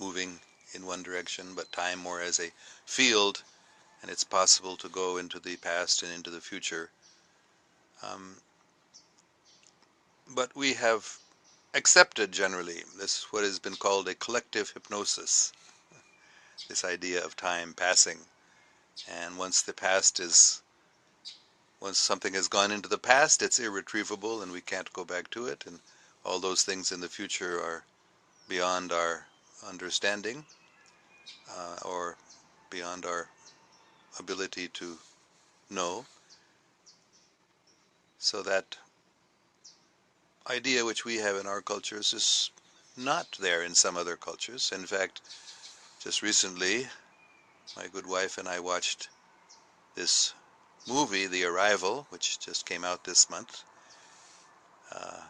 moving in one direction, but time more as a field, and it's possible to go into the past and into the future. Um, but we have accepted generally this, what has been called a collective hypnosis, this idea of time passing. And once something has gone into the past, it's irretrievable and we can't go back to it, and all those things in the future are beyond our understanding, or beyond our ability to know. So that idea which we have in our cultures is not there in some other cultures. In fact, just recently, my good wife and I watched this movie, The Arrival, which just came out this month, uh,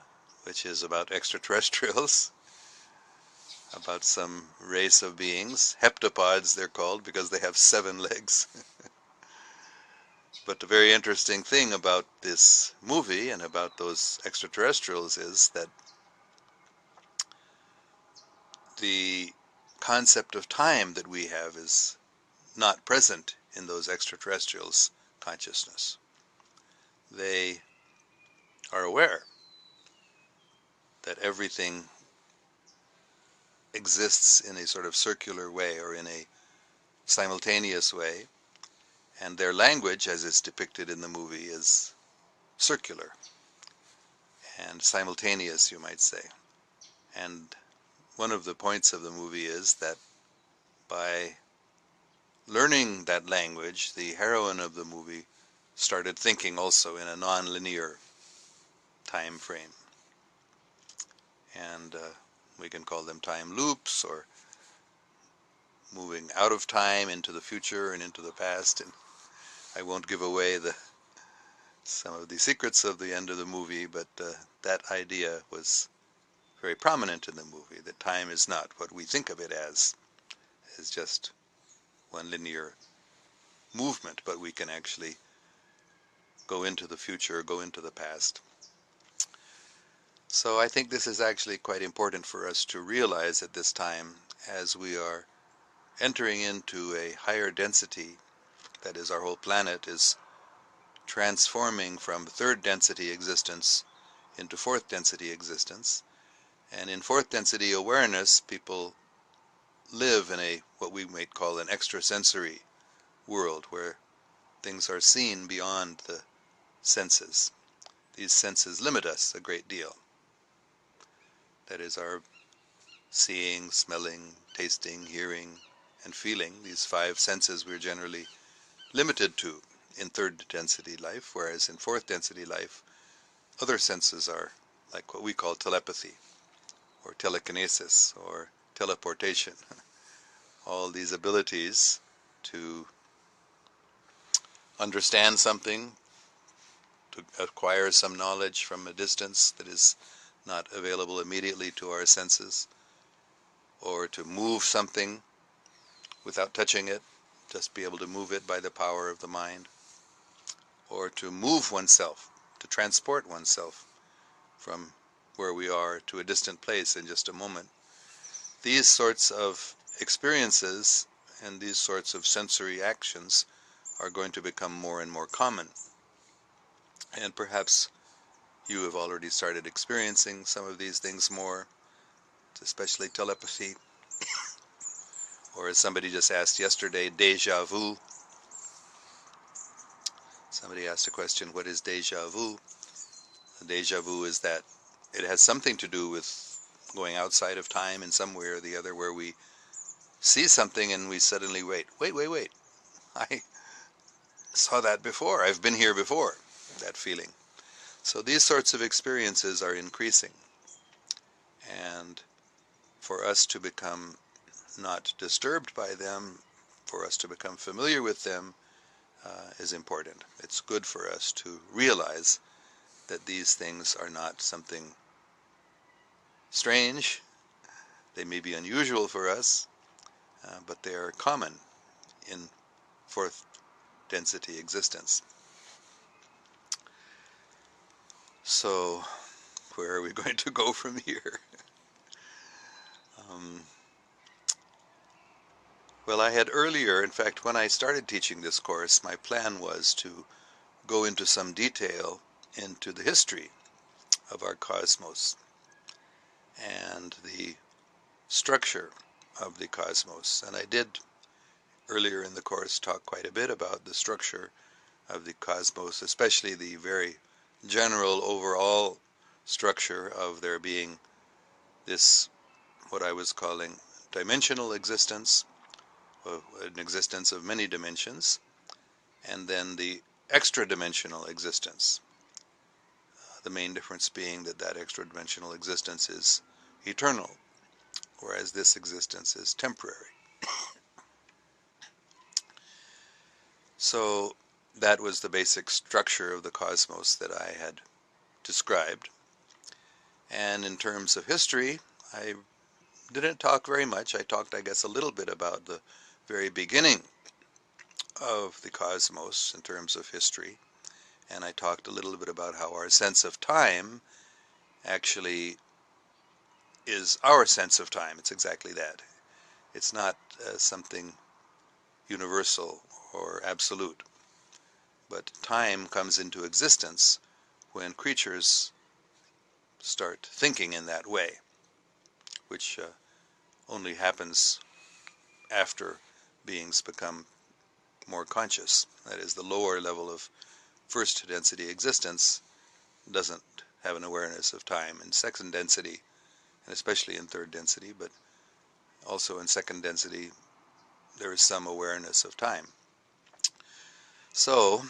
which is about extraterrestrials, about some race of beings. Heptapods, they're called, because they have 7 legs. But the very interesting thing about this movie and about those extraterrestrials is that the concept of time that we have is not present in those extraterrestrials' consciousness. They are aware that everything exists in a sort of circular way or in a simultaneous way, and their language, as is depicted in the movie, is circular and simultaneous, you might say. And one of the points of the movie is that by learning that language, the heroine of the movie started thinking also in a non-linear time frame. And we can call them time loops, or moving out of time into the future and into the past. And I won't give away some of the secrets of the end of the movie, but that idea was very prominent in the movie, that time is not what we think of it as just one linear movement, but we can actually go into the future, go into the past. So I think this is actually quite important for us to realize at this time, as we are entering into a higher density. That is, our whole planet is transforming from 3rd density existence into 4th density existence. And in 4th density awareness, people live in what we might call an extrasensory world, where things are seen beyond the senses. These senses limit us a great deal. That is, our seeing, smelling, tasting, hearing, and feeling. These 5 senses we're generally limited to in 3rd density life, whereas in 4th density life, other senses are like what we call telepathy, or telekinesis, or teleportation. All these abilities to understand something, to acquire some knowledge from a distance that is not available immediately to our senses, or to move something without touching it, just be able to move it by the power of the mind, or to move oneself, to transport oneself from where we are to a distant place in just a moment. These sorts of experiences and these sorts of sensory actions are going to become more and more common. And perhaps you have already started experiencing some of these things more, especially telepathy, or as somebody just asked yesterday, déjà vu. Somebody asked a question, what is déjà vu? Déjà vu is that it has something to do with going outside of time in some way or the other, where we see something and we suddenly wait, I saw that before, I've been here before, that feeling. So these sorts of experiences are increasing, and for us to become not disturbed by them, for us to become familiar with them, is important. It's good for us to realize that these things are not something strange. They may be unusual for us, but they are common in 4th density existence. So where are we going to go from here? Well, I had earlier, in fact, when I started teaching this course, my plan was to go into some detail into the history of our cosmos and the structure of the cosmos. And I did earlier in the course talk quite a bit about the structure of the cosmos, especially the very general overall structure of there being this, what I was calling dimensional existence, an existence of many dimensions, and then the extra-dimensional existence. The main difference being that that extra-dimensional existence is eternal, whereas this existence is temporary. So that was the basic structure of the cosmos that I had described. And in terms of history, I didn't talk very much. I talked, I guess, a little bit about the very beginning of the cosmos in terms of history. And I talked a little bit about how our sense of time actually is our sense of time. It's exactly that. It's not something universal or absolute. But time comes into existence when creatures start thinking in that way, which only happens after beings become more conscious. That is, the lower level of first density existence doesn't have an awareness of time. In second density, and especially in third density, but also in second density, there is some awareness of time. So,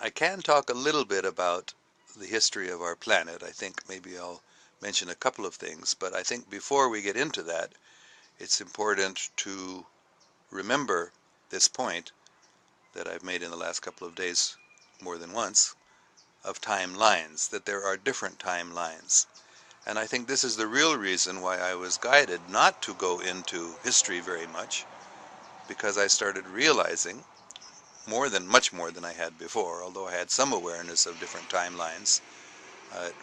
I can talk a little bit about the history of our planet. I think maybe I'll mention a couple of things, but I think before we get into that, it's important to remember this point that I've made in the last couple of days more than once, of timelines, that there are different timelines. And I think this is the real reason why I was guided not to go into history very much, because I started realizing much more than I had before, although I had some awareness of different timelines. It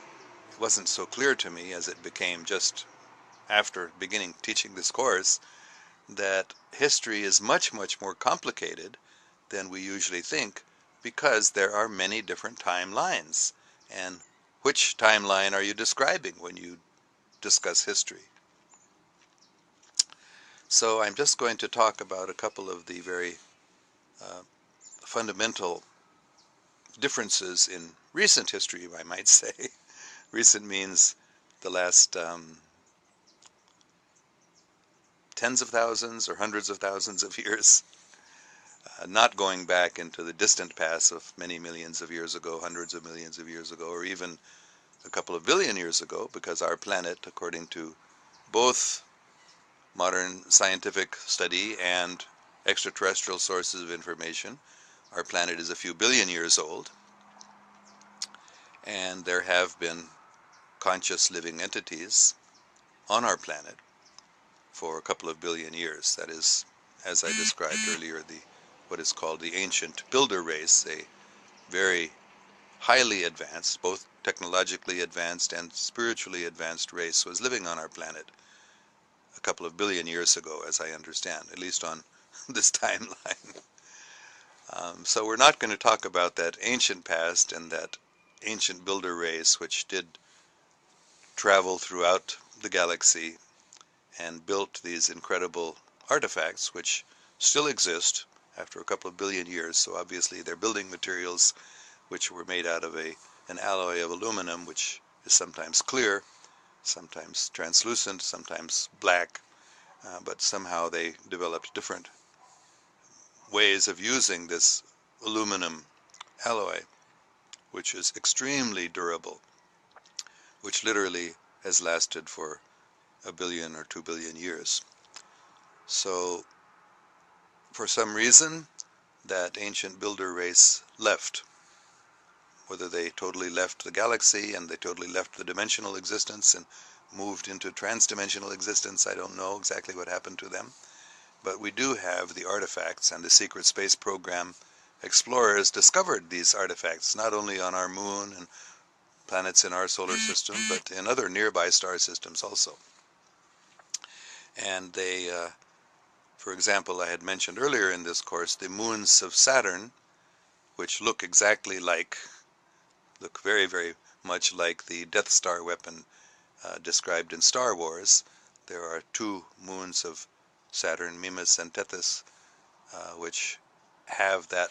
wasn't so clear to me as it became just after beginning teaching this course that history is much, much more complicated than we usually think, because there are many different timelines. And which timeline are you describing when you discuss history? So I'm just going to talk about a couple of the very fundamental differences in recent history, I might say. Recent means the last tens of thousands or hundreds of thousands of years, not going back into the distant past of many millions of years ago, hundreds of millions of years ago, or even a couple of billion years ago, because our planet, according to both modern scientific study and extraterrestrial sources of information, our planet is a few billion years old, and there have been conscious living entities on our planet for a couple of billion years. That is, as I described earlier, what is called the ancient builder race, a very highly advanced, both technologically advanced and spiritually advanced race was living on our planet a couple of billion years ago, as I understand, at least on this timeline. So we're not going to talk about that ancient past and that ancient builder race which did travel throughout the galaxy and built these incredible artifacts which still exist after a couple of billion years. So obviously they're building materials which were made out of an alloy of aluminum, which is sometimes clear, sometimes translucent, sometimes black, but somehow they developed different ways of using this aluminum alloy, which is extremely durable, which literally has lasted for a billion or 2 billion years. So for some reason, that ancient builder race left. Whether they totally left the galaxy and they totally left the dimensional existence and moved into trans-dimensional existence, I don't know exactly what happened to them. But we do have the artifacts, and the secret space program explorers discovered these artifacts not only on our moon and planets in our solar system, but in other nearby star systems also. And they, for example, I had mentioned earlier in this course, the moons of Saturn, which look very, very much like the Death Star weapon described in Star Wars. There are two moons of Saturn, Mimas and Tethys, which have that,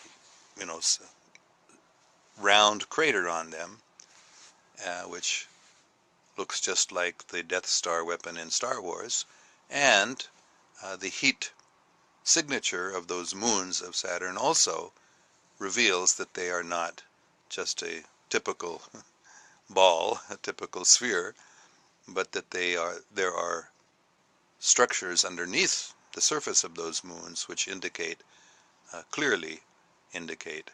round crater on them, which looks just like the Death Star weapon in Star Wars, and the heat signature of those moons of Saturn also reveals that they are not just a typical ball, a typical sphere, but that there are structures underneath the surface of those moons which clearly indicate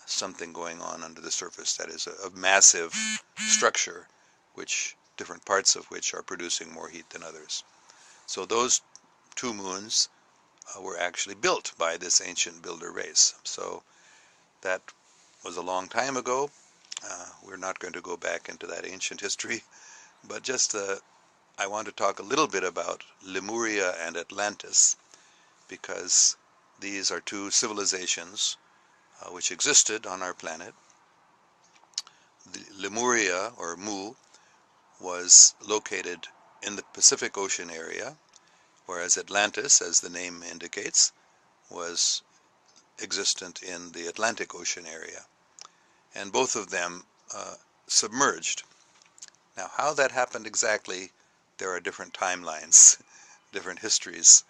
something going on under the surface. That is a massive structure, different parts of which are producing more heat than others. So those two moons were actually built by this ancient builder race. So that was a long time ago. We're not going to go back into that ancient history, but just I want to talk a little bit about Lemuria and Atlantis, because these are two civilizations which existed on our planet. The Lemuria, or Mu, was located in the Pacific Ocean area, whereas Atlantis, as the name indicates, was existent in the Atlantic Ocean area. And both of them submerged. Now, how that happened exactly, there are different timelines, different histories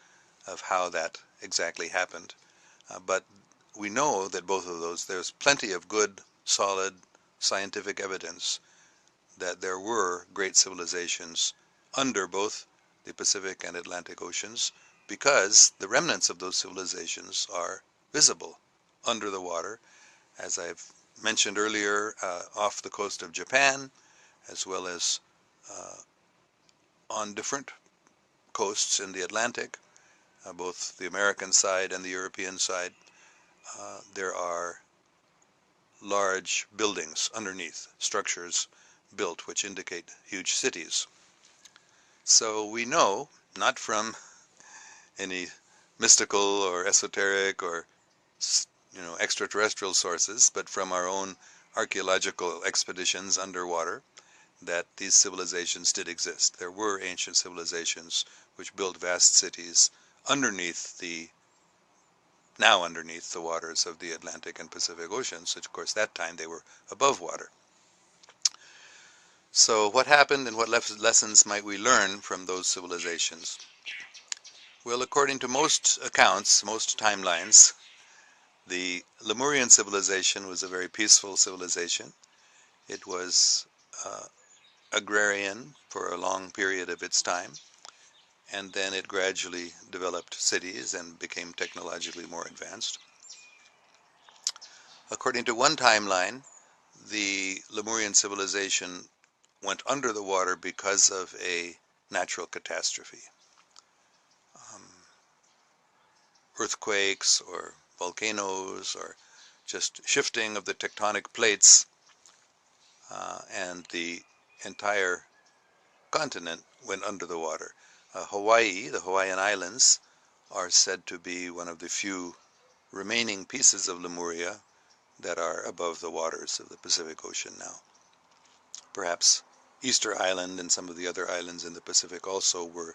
of how that exactly happened. But we know that both of those, there's plenty of good, solid, scientific evidence that there were great civilizations under both the Pacific and Atlantic Oceans, because the remnants of those civilizations are visible under the water, as I've mentioned earlier, off the coast of Japan, as well as on different coasts in the Atlantic, both the American side and the European side. There are large buildings underneath, structures built which indicate huge cities. So we know, not from any mystical or esoteric or extraterrestrial sources, but from our own archaeological expeditions underwater, that these civilizations did exist. There were ancient civilizations which built vast cities underneath the waters of the Atlantic and Pacific Oceans, which of course that time they were above water. So what happened, and what lessons might we learn from those civilizations? Well, according to most accounts, most timelines, the Lemurian civilization was a very peaceful civilization. It was agrarian for a long period of its time, and then it gradually developed cities and became technologically more advanced. According to one timeline, the Lemurian civilization went under the water because of a natural catastrophe. Earthquakes or volcanoes, or just shifting of the tectonic plates, and the entire continent went under the water. Hawaii, the Hawaiian Islands, are said to be one of the few remaining pieces of Lemuria that are above the waters of the Pacific Ocean now. Perhaps Easter Island and some of the other islands in the Pacific also were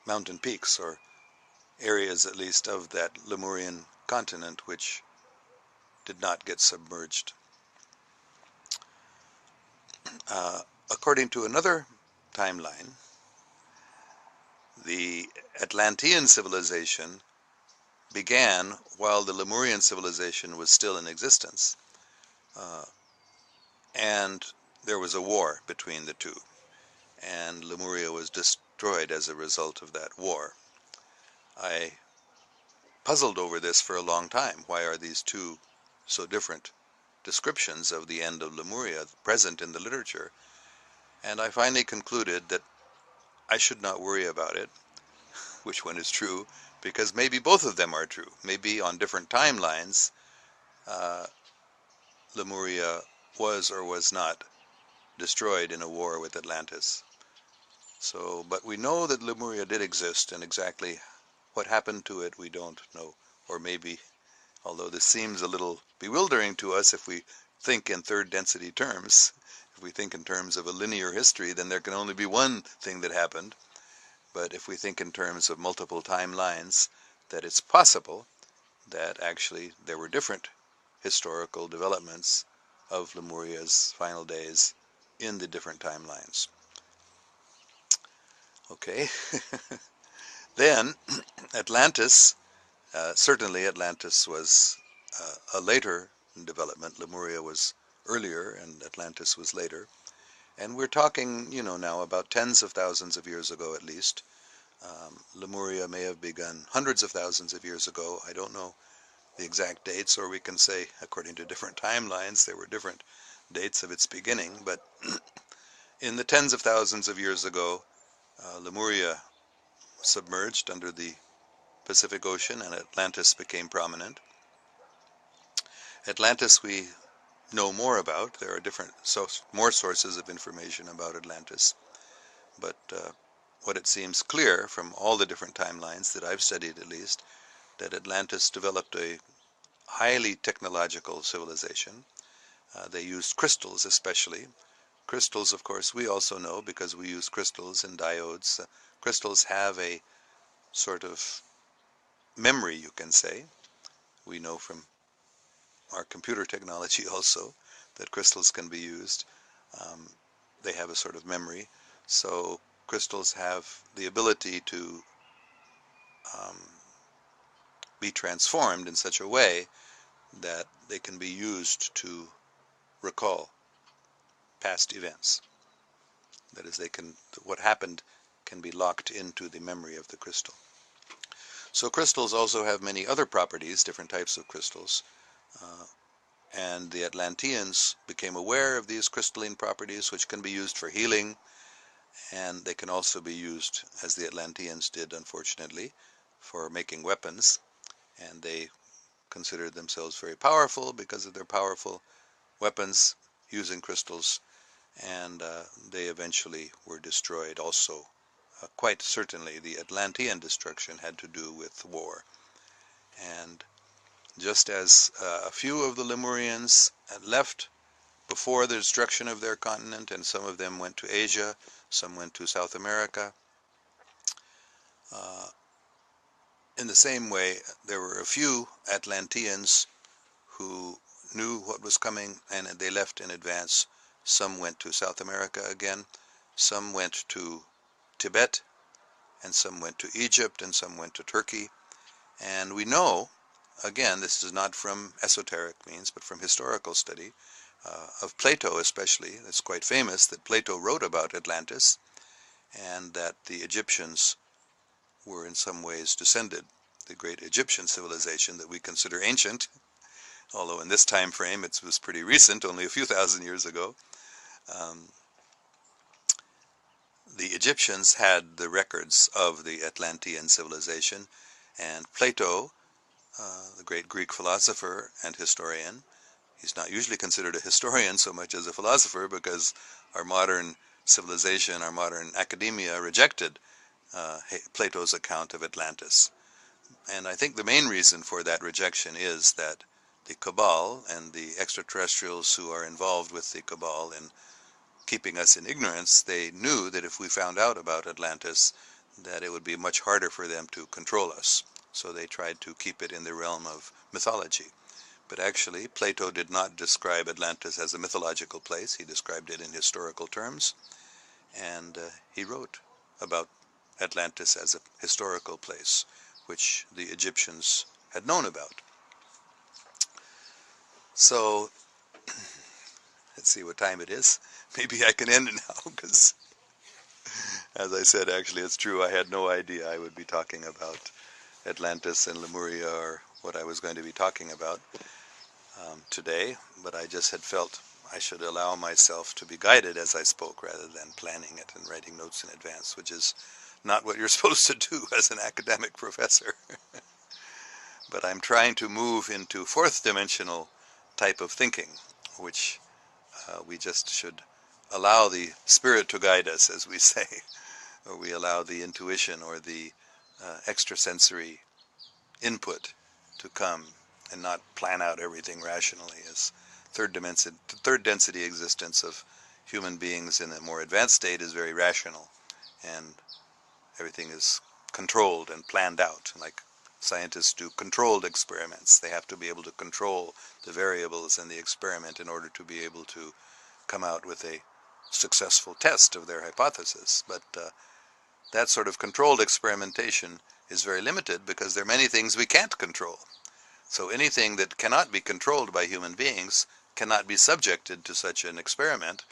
mountain peaks, or areas at least of that Lemurian continent which did not get submerged. According to another timeline, the Atlantean civilization began while the Lemurian civilization was still in existence, and there was a war between the two, and Lemuria was destroyed as a result of that war. I puzzled over this for a long time. Why are these two so different descriptions of the end of Lemuria present in the literature? And I finally concluded that I should not worry about it, which one is true, because maybe both of them are true. Maybe on different timelines, Lemuria was or was not destroyed in a war with Atlantis. So, but we know that Lemuria did exist, and exactly what happened to it we don't know. Or maybe, although this seems a little bewildering to us if we think in third density terms, if we think in terms of a linear history, then there can only be one thing that happened. But if we think in terms of multiple timelines, that it's possible that actually there were different historical developments of Lemuria's final days in the different timelines. Okay. Then Atlantis, certainly Atlantis was a later development. Lemuria was earlier and Atlantis was later. And we're talking, now about tens of thousands of years ago at least. Lemuria may have begun hundreds of thousands of years ago. I don't know the exact dates, or we can say, according to different timelines, there were different dates of its beginning. But in the tens of thousands of years ago, Lemuria submerged under the Pacific Ocean, and Atlantis became prominent. Atlantis we know more about. There are more sources of information about Atlantis. But what it seems clear from all the different timelines that I've studied at least, that Atlantis developed a highly technological civilization. They used crystals especially. Crystals, of course, we also know because we use crystals and diodes. Crystals have a sort of memory, you can say. We know from our computer technology also that crystals can be used. They have a sort of memory. So crystals have the ability to be transformed in such a way that they can be used to recall past events. That is, what happened can be locked into the memory of the crystal. So crystals also have many other properties, different types of crystals. And the Atlanteans became aware of these crystalline properties, which can be used for healing, and they can also be used, as the Atlanteans did, unfortunately, for making weapons. And they considered themselves very powerful because of their powerful weapons using crystals, and they eventually were destroyed also. Quite certainly the Atlantean destruction had to do with war. And just as a few of the Lemurians had left before the destruction of their continent, and some of them went to Asia, some went to South America, in the same way there were a few Atlanteans who knew what was coming and they left in advance. Some went to South America again, some went to Tibet, and some went to Egypt, and some went to Turkey. And we know, again, this is not from esoteric means, but from historical study, of Plato especially. It's quite famous that Plato wrote about Atlantis, and that the Egyptians were in some ways descended, the great Egyptian civilization that we consider ancient, although in this time frame it was pretty recent, only a few thousand years ago. The Egyptians had the records of the Atlantean civilization, and Plato, the great Greek philosopher and historian, he's not usually considered a historian so much as a philosopher, because our modern civilization, our modern academia rejected Plato's account of Atlantis. And I think the main reason for that rejection is that the Cabal and the extraterrestrials who are involved with the Cabal in keeping us in ignorance, they knew that if we found out about Atlantis, that it would be much harder for them to control us. So they tried to keep it in the realm of mythology. But actually, Plato did not describe Atlantis as a mythological place. He described it in historical terms. And he wrote about Atlantis as a historical place, which the Egyptians had known about. So, let's see what time it is. Maybe I can end it now, because, as I said, actually it's true, I had no idea I would be talking about Atlantis and Lemuria, or what I was going to be talking about today, but I just had felt I should allow myself to be guided as I spoke, rather than planning it and writing notes in advance, which is not what you're supposed to do as an academic professor. But I'm trying to move into fourth dimensional type of thinking, which we just should allow the spirit to guide us, as we say, or we allow the intuition or the extrasensory input to come and not plan out everything rationally, as third density existence of human beings in a more advanced state is very rational, and everything is controlled and planned out, like scientists do controlled experiments. They have to be able to control the variables in the experiment in order to be able to come out with a successful test of their hypothesis. But that sort of controlled experimentation is very limited because there are many things we can't control. So anything that cannot be controlled by human beings cannot be subjected to such an experiment,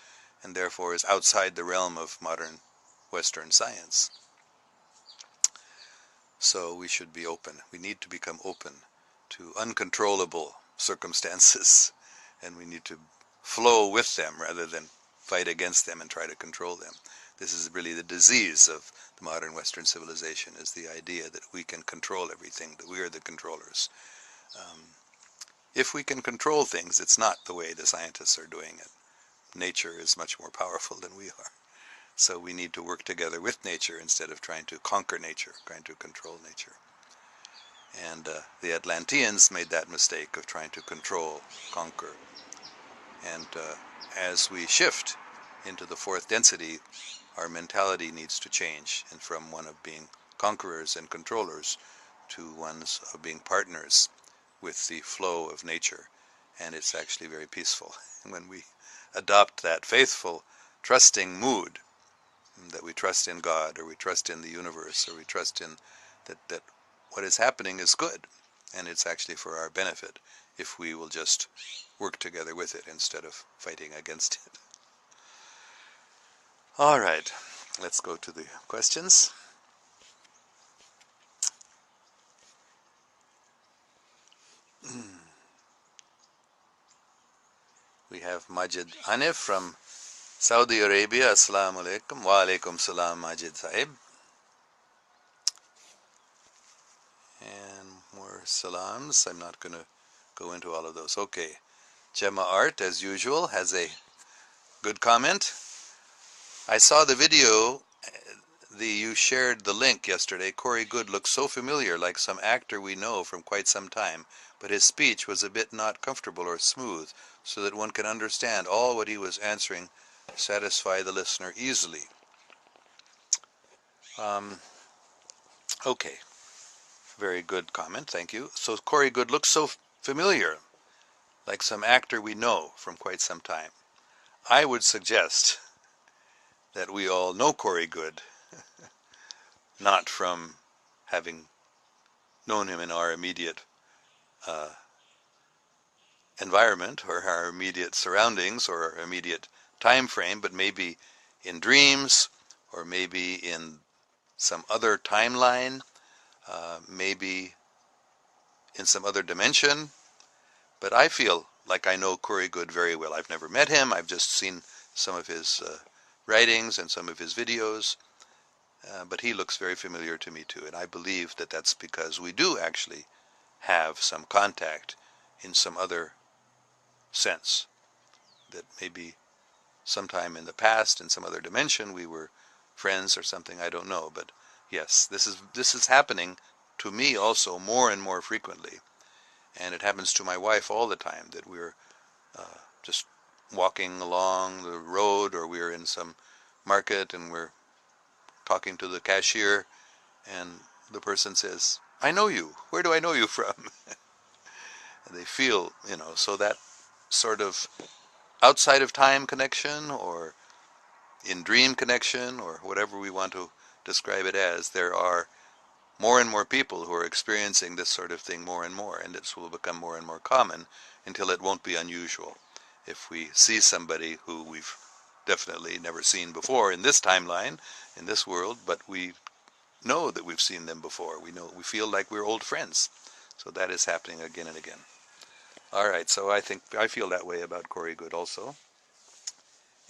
and therefore is outside the realm of modern Western science. So we should be open. We need to become open to uncontrollable circumstances, and we need to flow with them rather than fight against them and try to control them. This is really the disease of the modern Western civilization, is the idea that we can control everything, that we are the controllers. If we can control things, it's not the way the scientists are doing it. Nature is much more powerful than we are. So we need to work together with nature instead of trying to conquer nature, trying to control nature. And the Atlanteans made that mistake of trying to control, conquer. And as we shift into the fourth density, our mentality needs to change, and from one of being conquerors and controllers to ones of being partners with the flow of nature. And it's actually very peaceful. And when we adopt that faithful, trusting mood, that we trust in God, or we trust in the universe, or we trust in that what is happening is good, and it's actually for our benefit if we will just work together with it instead of fighting against it. All right, let's go to the questions. We have Majid Anif from Saudi Arabia. Assalamu alaikum. Wa alaikum salam, Majid Sahib. And more salams. I'm not going to go into all of those. Okay. Gemma Art, as usual, has a good comment. I saw the video. You shared the link yesterday. Corey Good looks so familiar, like some actor we know from quite some time, but his speech was a bit not comfortable or smooth, so that one can understand all what he was answering, satisfy the listener easily. Okay. Very good comment, thank you. So Corey Good looks so familiar, like some actor we know from quite some time. I would suggest that we all know Corey Good, not from having known him in our immediate environment or our immediate surroundings or our immediate time frame, but maybe in dreams, or maybe in some other timeline, maybe in some other dimension. But I feel like I know Corey Good very well. I've never met him. I've just seen some of his writings and some of his videos. But he looks very familiar to me too. And I believe that that's because we do actually have some contact in some other sense. That maybe sometime in the past, in some other dimension, we were friends or something. I don't know. But yes, this is happening to me also more and more frequently. And it happens to my wife all the time, that we're just walking along the road, or we're in some market and we're talking to the cashier, and the person says, "I know you. Where do I know you from?" And they feel, so that sort of outside of time connection, or in dream connection, or whatever we want to describe it as, there are more and more people who are experiencing this sort of thing more and more, and this will become more and more common until it won't be unusual. If we see somebody who we've definitely never seen before in this timeline, in this world, but we know that we've seen them before. We feel like we're old friends. So that is happening again and again. All right, so I feel that way about Corey Good also.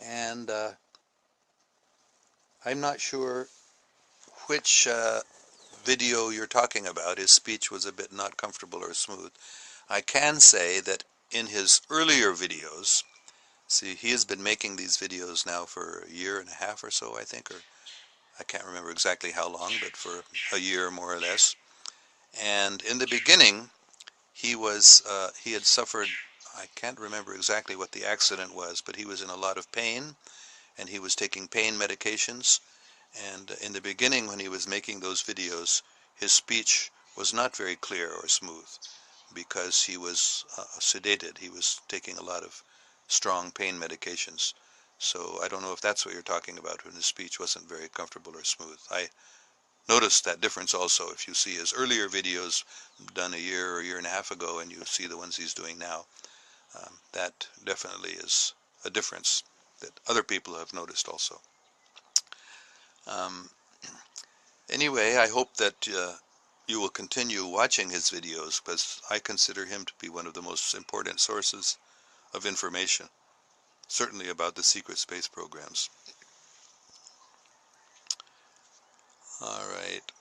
And I'm not sure which video you're talking about. His speech was a bit not comfortable or smooth. I can say that in his earlier videos, See, he has been making these videos now for a year and a half or so, I think, or I can't remember exactly how long, but for a year more or less. And in the beginning, he had suffered, I can't remember exactly what the accident was, but he was in a lot of pain, and he was taking pain medications. And in the beginning, when he was making those videos, his speech was not very clear or smooth because he was sedated. He was taking a lot of strong pain medications. So I don't know if that's what you're talking about when his speech wasn't very comfortable or smooth. I noticed that difference also if you see his earlier videos done a year or a year and a half ago and you see the ones he's doing now. That definitely is a difference that other people have noticed also. Anyway, I hope that you will continue watching his videos, because I consider him to be one of the most important sources of information, certainly about the secret space programs. All right,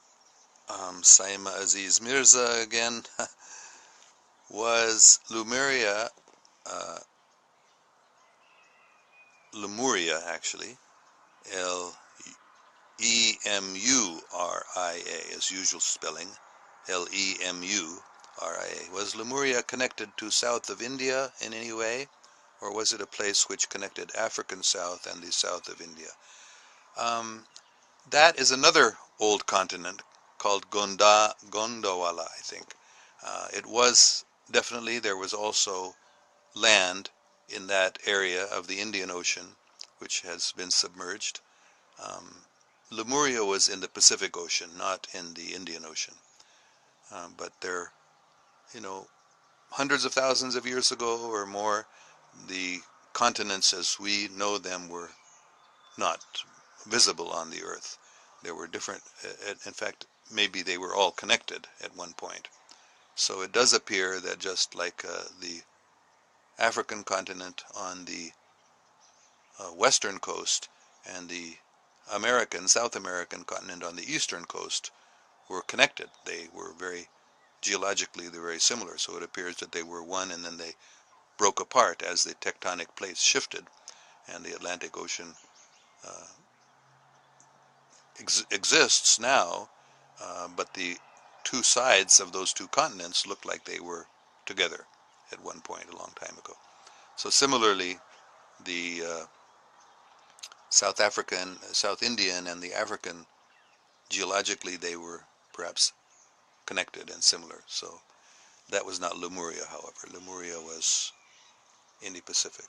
Saima Aziz Mirza again. Was Lemuria, Lemuria actually, Lemuria, as usual spelling, Lemuria. Was Lemuria connected to south of India in any way, or was it a place which connected African South and the south of India? That is another old continent called Gondwala, I think. It was definitely, there was also land in that area of the Indian Ocean, which has been submerged. Lemuria was in the Pacific Ocean, not in the Indian Ocean. But there, hundreds of thousands of years ago or more, the continents as we know them were not visible on the Earth. There were different, in fact, maybe they were all connected at one point. So it does appear that just like the African continent on the western coast and the South American continent on the eastern coast were connected. They were geologically, they're very similar. So it appears that they were one and then they broke apart as the tectonic plates shifted and the Atlantic Ocean exists now, but the two sides of those two continents look like they were together at one point a long time ago. So similarly, the South African, South Indian, and the African, geologically they were perhaps connected and similar. So that was not Lemuria, however. Lemuria was in the Pacific.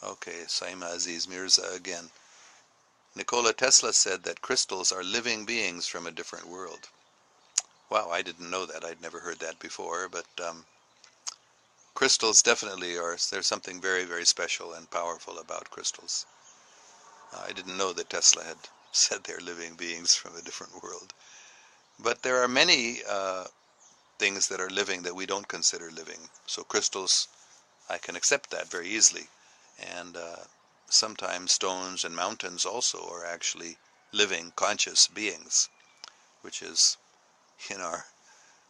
Okay, Saima Aziz Mirza again. Nikola Tesla said that crystals are living beings from a different world. Wow, I didn't know that. I'd never heard that before, but crystals definitely there's something very, very special and powerful about crystals. I didn't know that Tesla had said they're living beings from a different world. But there are many things that are living that we don't consider living. So crystals, I can accept that very easily. And sometimes stones and mountains also are actually living, conscious beings, which is in our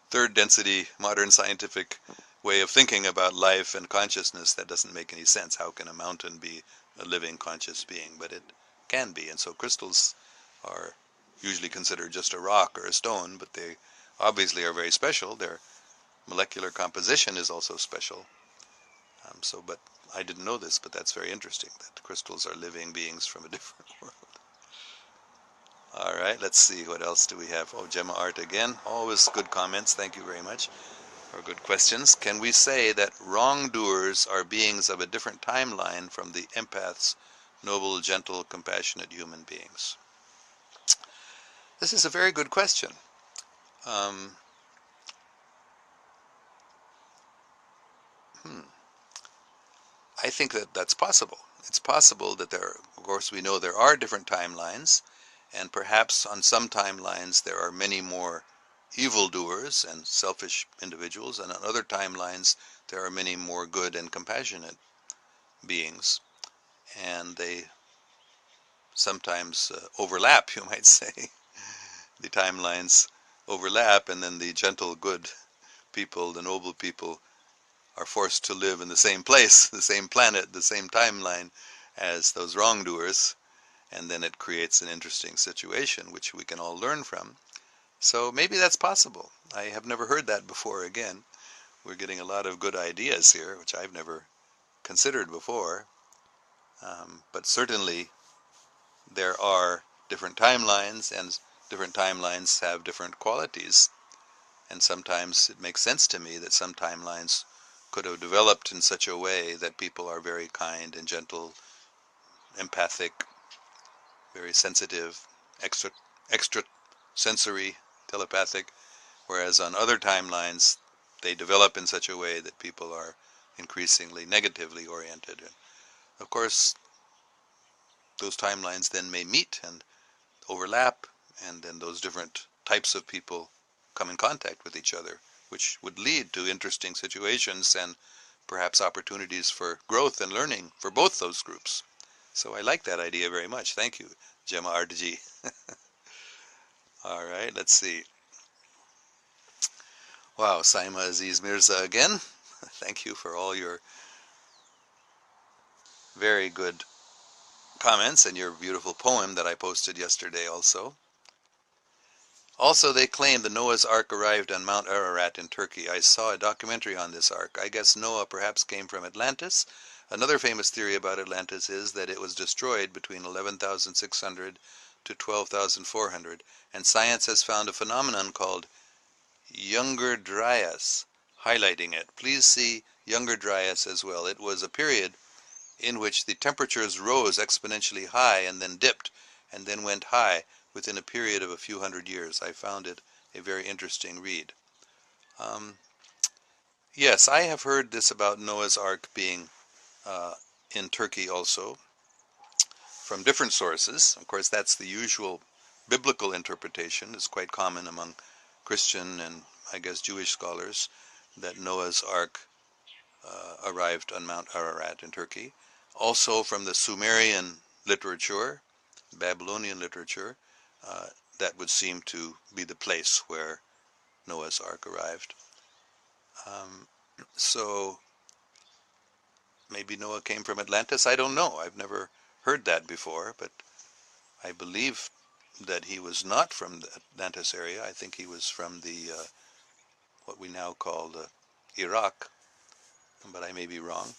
third density modern scientific way of thinking about life and consciousness. That doesn't make any sense. How can a mountain be a living conscious being? But it can be. And so crystals are usually considered just a rock or a stone, but they obviously are very special. Their molecular composition is also special. But I didn't know this, but that's very interesting, that crystals are living beings from a different world. All right, let's see, what else do we have? Oh, Gemma Art again. Always good comments. Thank you very much for good questions. Can we say that wrongdoers are beings of a different timeline from the empaths, noble, gentle, compassionate human beings? This is a very good question. I think that that's possible. It's possible that of course we know there are different timelines, and perhaps on some timelines there are many more evildoers and selfish individuals, and on other timelines there are many more good and compassionate beings, and they sometimes overlap, you might say. The timelines overlap, and then the gentle, good people, the noble people, are forced to live in the same place, the same planet, the same timeline as those wrongdoers, and then it creates an interesting situation which we can all learn from. So maybe that's possible. I have never heard that before. Again, we're getting a lot of good ideas here, which I've never considered before. But certainly there are different timelines, and different timelines have different qualities. And sometimes it makes sense to me that some timelines could have developed in such a way that people are very kind and gentle, empathic, very sensitive, extra sensory, telepathic, whereas on other timelines they develop in such a way that people are increasingly negatively oriented. And of course, those timelines then may meet and overlap, and then those different types of people come in contact with each other, which would lead to interesting situations and perhaps opportunities for growth and learning for both those groups. So I like that idea very much. Thank you, Gemma RDG. All right, let's see. Wow, Saima Aziz Mirza again. Thank you for all your very good comments and your beautiful poem that I posted yesterday also. Also, they claim the Noah's Ark arrived on Mount Ararat in Turkey. I saw a documentary on this ark. I guess Noah perhaps came from Atlantis. Another famous theory about Atlantis is that it was destroyed between 11,600 to 12,400, and science has found a phenomenon called Younger Dryas, highlighting it. Please see Younger Dryas as well. It was a period in which the temperatures rose exponentially high and then dipped and then went high within a period of a few hundred years. I found it a very interesting read. Yes, I have heard this about Noah's Ark being in Turkey also, from different sources. Of course, that's the usual biblical interpretation. It's quite common among Christian and, I guess, Jewish scholars that Noah's Ark arrived on Mount Ararat in Turkey. Also from the Sumerian literature, Babylonian literature, that would seem to be the place where Noah's Ark arrived. So maybe Noah came from Atlantis. I don't know. I've never heard that before, but I believe that he was not from the Atlantis area. I think he was from the what we now call Iraq, but I may be wrong.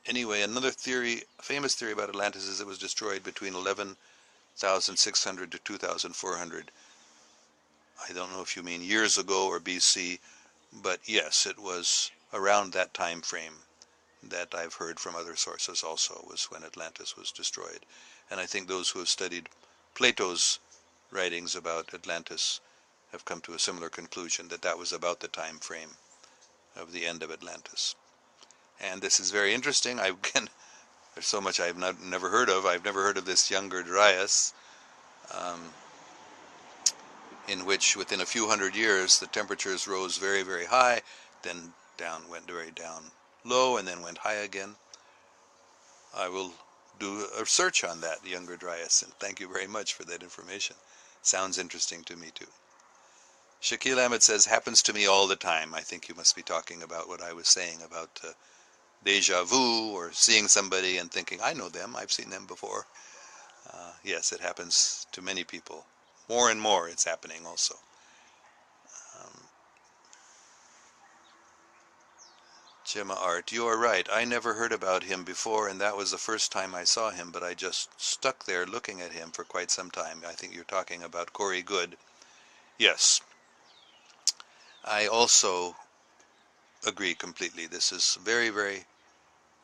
Anyway, another theory, a famous theory about Atlantis is it was destroyed between 11,600 to 2,400. I don't know if you mean years ago or BC, but yes, it was around that time frame that I've heard from other sources also, was when Atlantis was destroyed. And I think those who have studied Plato's writings about Atlantis have come to a similar conclusion, that that was about the time frame of the end of Atlantis. And this is very interesting. There's so much I've never heard of. I've never heard of this Younger Dryas, in which within a few hundred years the temperatures rose very, very high, then went very down low, and then went high again. I will do a search on that, Younger Dryas, and thank you very much for that information. Sounds interesting to me too. Shakil Ahmed says, happens to me all the time. I think you must be talking about what I was saying about deja vu, or seeing somebody and thinking, I know them, I've seen them before. Yes, it happens to many people. More and more it's happening also. Gemma Art, you are right. I never heard about him before, and that was the first time I saw him, but I just stuck there looking at him for quite some time. I think you're talking about Corey Good. Yes. I also agree completely. This is very, very,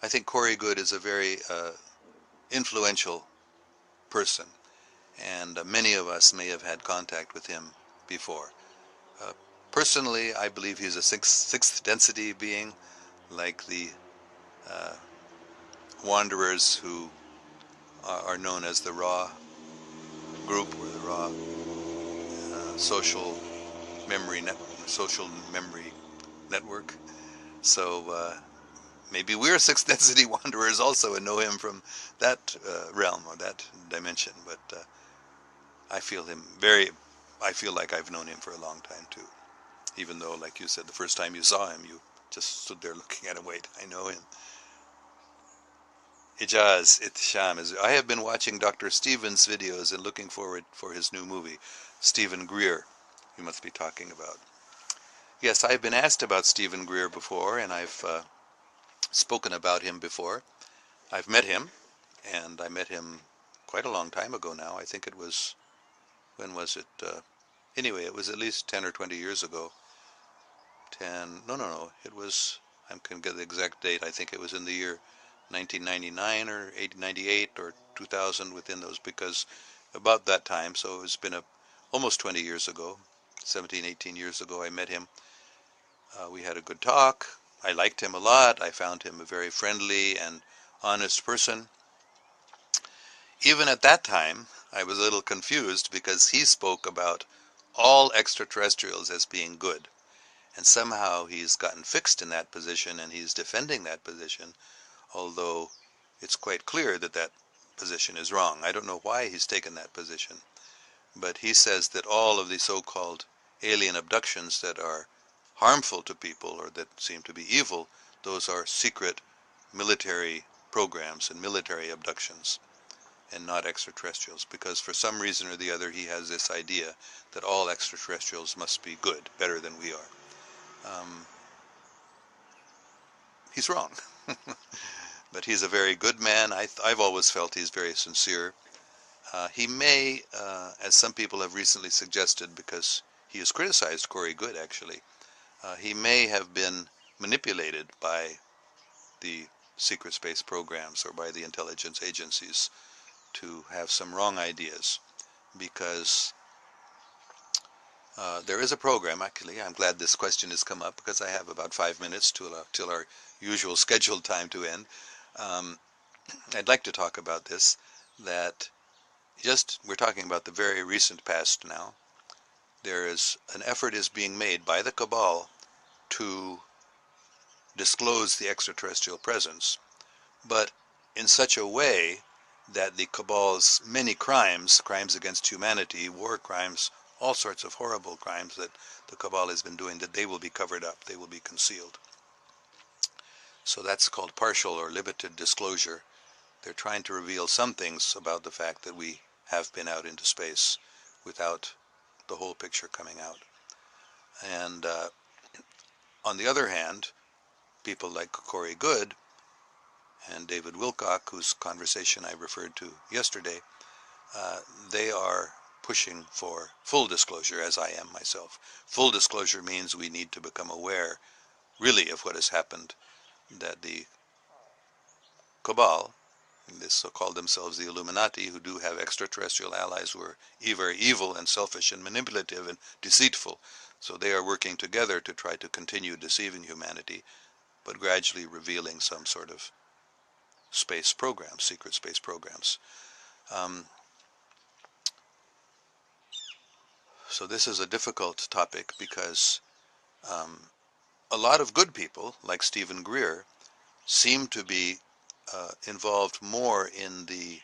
I think Corey Good is a very influential person, and many of us may have had contact with him before. Personally, I believe he's a sixth density being, like the wanderers who are known as the Raw group, or the Raw social memory network. So maybe we're sixth density wanderers also and know him from that realm or that dimension. But I feel like I've known him for a long time too. even though, like you said, the first time you saw him, you just stood there looking at him. Wait, I know him. Ijaz Itsham is. I have been watching Dr. Stevens' videos and looking forward for his new movie, Stephen Greer. You must be talking about. Yes, I've been asked about Stephen Greer before, and I've spoken about him before. I've met him, and I met him quite a long time ago now. I think it was, when was it? Anyway, it was at least 10 or 20 years ago. 10, no, it was, I can get the exact date. I think it was in the year 1999 or 98 or 2000, within those, because about that time, so it's been almost 20 years ago, 17, 18 years ago, I met him. We had a good talk. I liked him a lot. I found him a very friendly and honest person. Even at that time, I was a little confused because he spoke about all extraterrestrials as being good. And somehow he's gotten fixed in that position and he's defending that position, although it's quite clear that that position is wrong. I don't know why he's taken that position, but he says that all of the so-called alien abductions that are harmful to people or that seem to be evil, those are secret military programs and military abductions and not extraterrestrials, because for some reason or the other he has this idea that all extraterrestrials must be good, better than we are. He's wrong. But he's a very good man. I've always felt he's very sincere. He may, as some people have recently suggested, because he has criticized Corey Goode actually, he may have been manipulated by the secret space programs or by the intelligence agencies to have some wrong ideas, because there is a program, actually. I'm glad this question has come up because I have about 5 minutes till our usual scheduled time to end. I'd like to talk about this, that we're talking about the very recent past now. There is an effort is being made by the cabal to disclose the extraterrestrial presence, but in such a way that the cabal's many crimes against humanity, war crimes, all sorts of horrible crimes that the cabal has been doing, that they will be covered up, they will be concealed. So that's called partial or limited disclosure. They're trying to reveal some things about the fact that we have been out into space without the whole picture coming out. And on the other hand, people like Corey Goode and David Wilcock, whose conversation I referred to yesterday, they are pushing for full disclosure, as I am myself. Full disclosure means we need to become aware, really, of what has happened, that the cabal, this so-called themselves the Illuminati, who do have extraterrestrial allies who are very evil and selfish and manipulative and deceitful. So they are working together to try to continue deceiving humanity, but gradually revealing some sort of space programs, secret space programs. So this is a difficult topic because a lot of good people, like Stephen Greer, seem to be involved more in the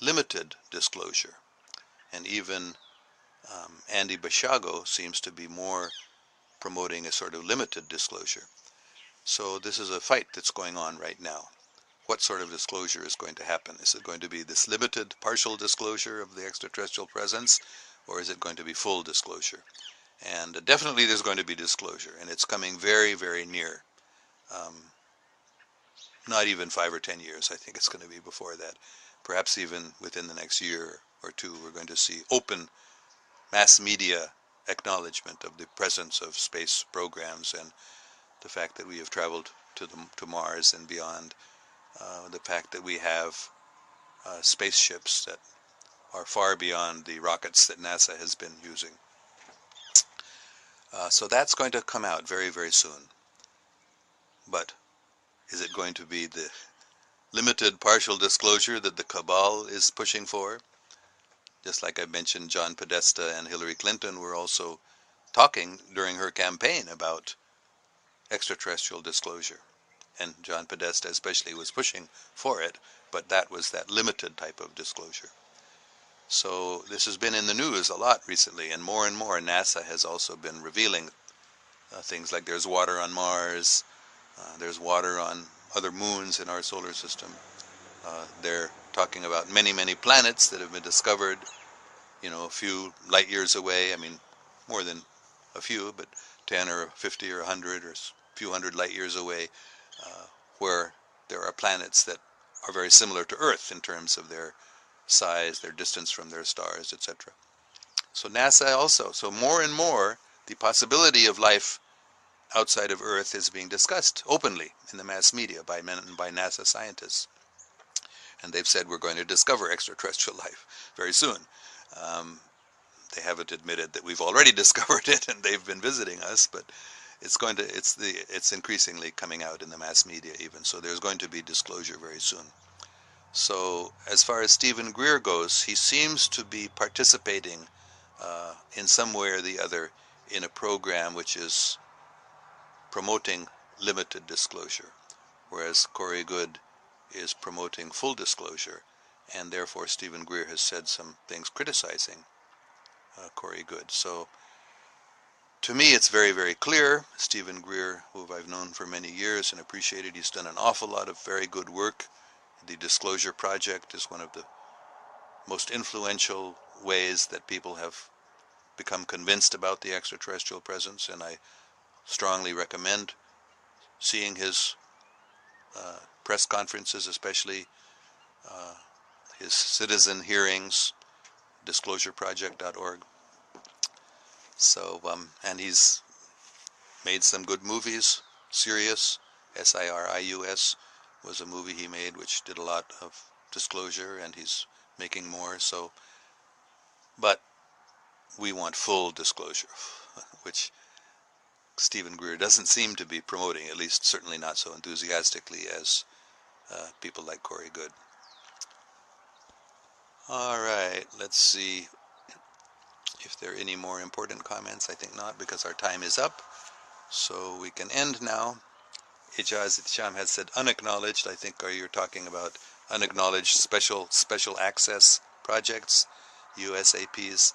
limited disclosure. And even Andy Bashago seems to be more promoting a sort of limited disclosure. So this is a fight that's going on right now. What sort of disclosure is going to happen? Is it going to be this limited, partial disclosure of the extraterrestrial presence, or is it going to be full disclosure? And definitely there's going to be disclosure, and it's coming very, very near. Not even 5 or 10 years. I think it's going to be before that. Perhaps even within the next year or two, we're going to see open mass media acknowledgement of the presence of space programs and the fact that we have traveled to Mars and beyond, the fact that we have spaceships that are far beyond the rockets that NASA has been using. So that's going to come out very, very soon. But is it going to be the limited partial disclosure that the cabal is pushing for? Just like I mentioned, John Podesta and Hillary Clinton were also talking during her campaign about extraterrestrial disclosure. And John Podesta especially was pushing for it, but that was that limited type of disclosure. So this has been in the news a lot recently, and more NASA has also been revealing things like there's water on Mars, there's water on other moons in our solar system. They're talking about many, many planets that have been discovered, a few light years away. I mean, more than a few, but 10 or 50 or 100 or a few hundred light years away, where there are planets that are very similar to Earth in terms of their size, their distance from their stars, etc. So NASA also, so more and more, the possibility of life outside of Earth is being discussed openly in the mass media by NASA scientists. And they've said we're going to discover extraterrestrial life very soon. Um, they haven't admitted that we've already discovered it and they've been visiting us, but it's increasingly coming out in the mass media even. So there's going to be disclosure very soon. So as far as Stephen Greer goes, he seems to be participating in some way or the other in a program which is promoting limited disclosure, whereas Corey Goode is promoting full disclosure, and therefore Stephen Greer has said some things criticizing Corey Goode. So to me it's very, very clear. Stephen Greer, who I've known for many years and appreciated, he's done an awful lot of very good work. The Disclosure Project is one of the most influential ways that people have become convinced about the extraterrestrial presence, and I strongly recommend seeing his press conferences, especially his citizen hearings, disclosureproject.org. So, and he's made some good movies. Sirius, Sirius, was a movie he made which did a lot of disclosure, and he's making more. So, but we want full disclosure, which Stephen Greer doesn't seem to be promoting, at least certainly not so enthusiastically as people like Corey Goode. All right, let's see if there are any more important comments. I think not, because our time is up. So we can end now. Ijaz Itsham has said unacknowledged. I think you're talking about unacknowledged special access projects, USAPs.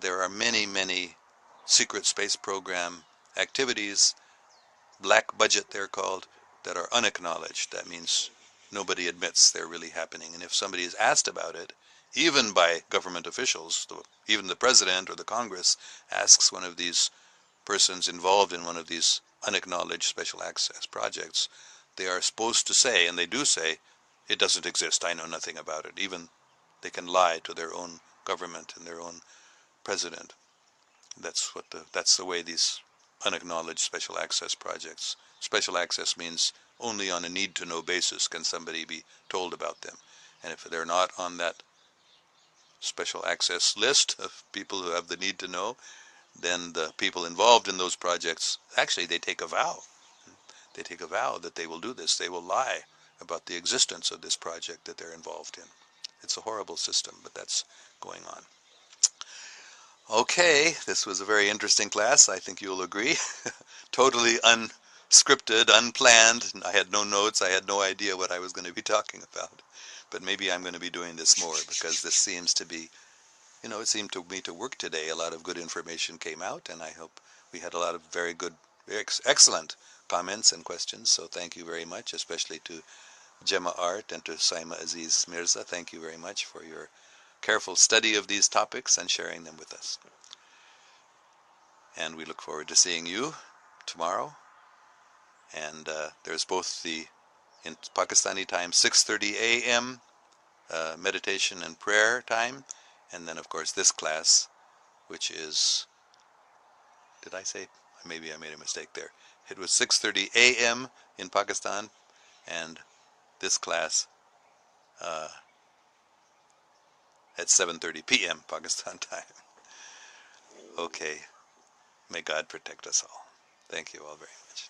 There are many, many secret space program activities, black budget they're called, that are unacknowledged. That means nobody admits they're really happening. And if somebody is asked about it, even by government officials, even the president or the Congress asks one of these persons involved in one of these unacknowledged special access projects, they are supposed to say, and they do say, it doesn't exist, I know nothing about it. Even they can lie to their own government and their own president. That's the way these unacknowledged special access projects. Special access means only on a need-to-know basis can somebody be told about them. And if they're not on that special access list of people who have the need to know, then the people involved in those projects, actually they take a vow. They take a vow that they will do this. They will lie about the existence of this project that they're involved in. It's a horrible system, but that's going on. Okay, this was a very interesting class. I think you'll agree. Totally unscripted, unplanned. I had no notes. I had no idea what I was going to be talking about. But maybe I'm going to be doing this more, because this seems to be, it seemed to me to work today. A lot of good information came out, and I hope we had a lot of very good, excellent comments and questions. So thank you very much, especially to Gemma Art and to Saima Aziz Mirza. Thank you very much for your careful study of these topics and sharing them with us. And we look forward to seeing you tomorrow. And there's both in Pakistani time, 6:30 a.m. Meditation and prayer time, and then of course this class, which is, did I say, maybe I made a mistake there. It was 6:30 a.m. in Pakistan, and this class at 7:30 p.m. Pakistan time. Okay, may God protect us all. Thank you all very much.